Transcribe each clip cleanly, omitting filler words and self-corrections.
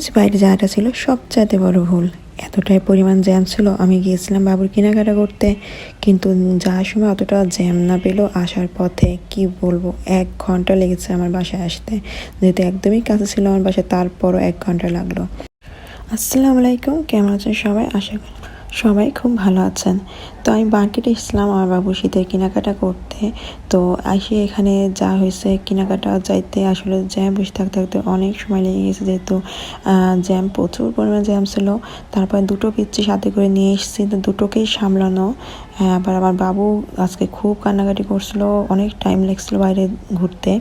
যে বাইরে যাওয়াটা ছিল সবচাইতে বড় ভুল। এতটাই পরিমাণ জ্যাম ছিল, আমি গিয়েছিলাম বাবুর কেনাকাটা করতে, কিন্তু যাওয়ার সময় অতটা জ্যাম না পেলেও আসার পথে কি বলবো 1 ঘন্টা লেগেছে আমার বাসায় আসতে। যেহেতু একদমই কাছে ছিল আমার বাসায়, তারপরও 1 ঘন্টা লাগলো। আসসালামু আলাইকুম, কেমন আছেন সবাই? আশা করি সবাই খুব ভালো আছেন। তো আমি মার্কেটে এসেছিলাম আমার বাবু শীতের কেনাকাটা করতে। তো আসি এখানে যা হয়েছে, কেনাকাটা যাইতে আসলে জ্যাম বসে থাকতে থাকতে অনেক সময় লেগে গেছে, যেহেতু জ্যাম প্রচুর পরিমাণে জ্যাম ছিল। তারপর দুটো পিচ্ছি সাথে করে নিয়ে এসেছি, তো দুটোকেই সামলানো। আবার আমার বাবু আজকে খুব কান্নাকাটি করছিল, অনেক টাইম লেগেছিলো বাইরে ঘুরতে,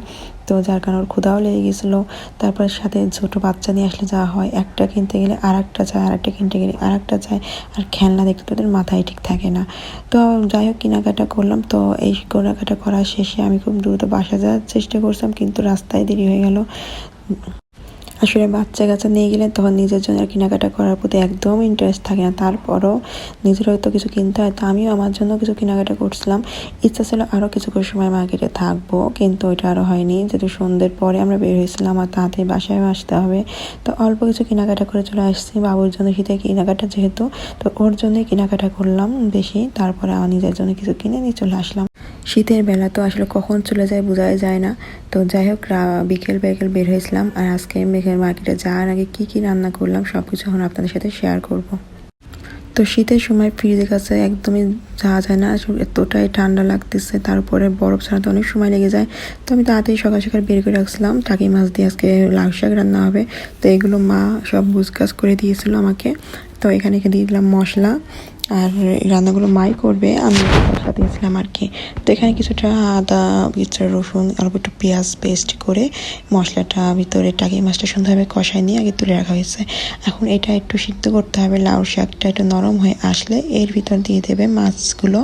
তো যার কারণে ওর ক্ষুধাও লেগে গেছিলো। তারপর সাথে ছোটো বাচ্চা নিয়ে আসলে যা হয়, একটা কিনতে গেলে আর একটা চায়, আর একটা কিনতে গেলে আর একটা চায়, আর খেলনা দেখতে ওদের মাথায় ঠিক থাকে না। তো যাই হোক কেনাকাটা করলাম। তো এই কেনাকাটা করার শেষে আমি খুব দ্রুত বাসা যাওয়ার চেষ্টা করছিলাম, কিন্তু রাস্তায় দেরি হয়ে গেল। আসলে বাচ্চা কাচ্চা নিয়ে গেলে তখন নিজের জন্য কেনাকাটা করার প্রতি একদম ইন্টারেস্ট থাকে না, তারপরও নিজের হয়তো কিছু কিনতে হয়। তো আমিও আমার জন্য কিছু কেনাকাটা করছিলাম, ইচ্ছা ছিল আরও কিছু সময় মার্কেটে থাকবো, কিন্তু ওইটা আরও হয়নি, যেহেতু সন্ধ্যের পরে আমরা বের হয়েছিলাম আর তাড়াতাড়ি বাসায় আসতে হবে। তো অল্প কিছু কেনাকাটা করে চলে আসছি বাবুর জন্য, শীতের কেনাকাটা যেহেতু, তো ওর জন্যই কেনাকাটা করলাম বেশি। তারপরে আমার নিজের জন্য কিছু কিনে নিয়ে চলে আসলাম। শীতের বেলা তো আসলে কখন চলে যায় বোঝাই যায় না। তো যাই হোক বিকেল বের হয়েছিলাম, আর আজকে মার্কেটে যাওয়ার আগে কি কি রান্না করলাম সব কিছু এখন আপনাদের সাথে শেয়ার করব। তো শীতের সময় ফ্রিজের কাছে একদমই যাওয়া যায় না, এতটাই ঠান্ডা লাগতেছে, তারপরে বরফ ছাড়াতে অনেক সময় লেগে যায়। তো আমি তাড়াতাড়ি সকাল সকাল বের করে রাখছিলাম, টাকি মাছ দিয়ে আজকে লাউ শাক রান্না হবে। তো এগুলো মা সব গুছগাছ করে দিয়েছিল আমাকে। তো এখানে দিয়ে দিলাম মশলা, আর রান্নাগুলো মাই করবে, আমি সাথে গেছিলাম আর কি। তো এখানে কিছুটা আদা, কিছুটা রসুন, অল্প একটু পেঁয়াজ পেস্ট করে মশলাটা ভিতরে টাকি মাছটা সুন্দরভাবে কষায় নিয়ে আগে তুলে রাখা হয়েছে। এখন এটা একটু সিদ্ধ করতে হবে, লাউ শাকটা একটু নরম হয়ে আসলে এর ভিতর দিয়ে দেবে মাছগুলো,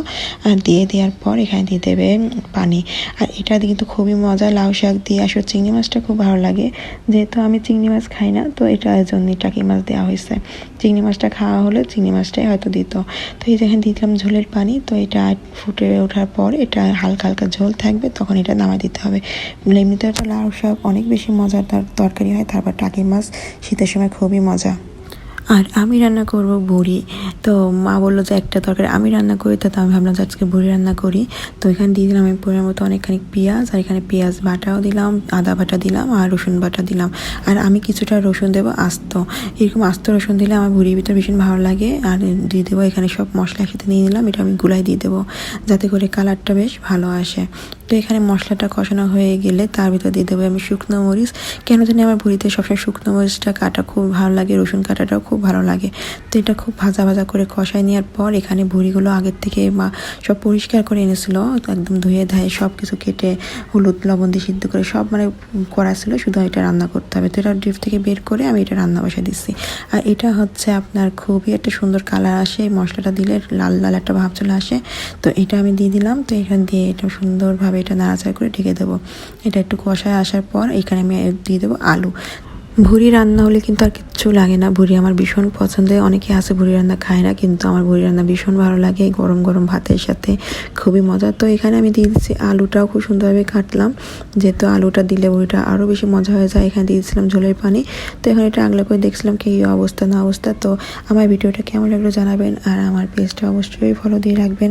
আর দিয়ে দেওয়ার পর এখানে দিয়ে দেবে পানি। আর এটা কিন্তু খুবই মজা, লাউ শাক দিয়ে। আসলে চিংড়ি মাছটা খুব ভালো লাগে, যেহেতু আমি চিংড়ি মাছ খাই না, তো এটার জন্যই টাকি মাছ দেওয়া হয়েছে। চিংড়ি মাছটা খাওয়া হলে চিংড়ি মাছটাই হয়তো দিত। তো এই যেখানে দিয়ে দিলাম ঝোলের পানি। তো এটা ফুটে ওঠার পর এটা হালকা হালকা ঝোল থাকবে, তখন এটা নামাই দিতে হবে। এমনিতে একটা লাউ শাক অনেক বেশি মজার তরকারি হয়, তারপর টাকি মাছ শীতের সময় খুবই মজা। আর আমি রান্না করব ভুড়ি। তো মা বললো যে একটা তরকারি আমি রান্না করি, তো আমি ভাবলাম যে আজকে ভুড়ি রান্না করি। তো এখানে দিয়ে দিলাম আমি পরিমাণ মতো অনেকখানি পেঁয়াজ, আর এখানে পেঁয়াজ বাটাও দিলাম, আদা বাটা দিলাম, আর রসুন বাটা দিলাম। আর আমি কিছুটা রসুন দেবো আস্ত, এরকম আস্ত রসুন দিলে আমার ভুড়ির ভিতরে ভীষণ ভালো লাগে। আর দিয়ে দেবো এখানে সব মশলা একসাথে নিয়ে নিলাম, এটা আমি গুলাই দিয়ে দেবো যাতে করে কালারটা বেশ ভালো আসে। তো এখানে মশলাটা কষানো হয়ে গেলে তার ভিতর দিয়ে দেবো আমি শুকনো মরিচ। কেন জানি আমার ভুড়িতে সবসময় শুকনো মরিচটা কাটা খুব ভালো লাগে, রসুন কাটাটাও খুব ভালো লাগে। তো এটা খুব ভাজা ভাজা করে কষাই নেওয়ার পর এখানে ভুড়িগুলো আগের থেকে মা সব পরিষ্কার করে এনেছিল, একদম ধুয়ে ধায়ে সব কিছু কেটে হলুদ লবণ দিয়ে সিদ্ধ করে সব করা ছিল, শুধু এটা রান্না করতে হবে। তো এটা ডিপ থেকে বের করে আমি এটা রান্না বসে দিচ্ছি। আর এটা হচ্ছে আপনার খুবই একটা সুন্দর কালার আসে, মশলাটা দিলে লাল লাল একটা ভাব চলে আসে। তো এটা আমি দিয়ে দিলাম। তো এখানে দিয়ে এটা সুন্দরভাবে এটা নাড়াচাড়া করে ঢেকে দেবো। এটা একটু কষায় আসার পর এখানে আমি দিয়ে দেবো আলু। ভুড়ি রান্না হলে কিন্তু আর কিচ্ছু লাগে না, ভুড়ি আমার ভীষণ পছন্দের। অনেকে আছে ভুড়ি রান্না খায় না, কিন্তু আমার ভুড়ি রান্না ভীষণ ভালো লাগে গরম গরম ভাতের সাথে, খুবই মজা। তো এখানে আমি দিয়ে দিচ্ছি আলুটাও খুব সুন্দরভাবে কাটলাম, যেহেতু আলুটা দিলে ভুড়িটা আরও বেশি মজা হয়ে যায়। এখানে দিয়ে দিচ্ছিলাম ঝোলের পানি। তো এখানে এটা আগলা করে দেখছিলাম কি অবস্থা না অবস্থা। তো আমার ভিডিওটা কেমন লাগলো জানাবেন, আর আমার পেজটা অবশ্যই ফলো দিয়ে রাখবেন।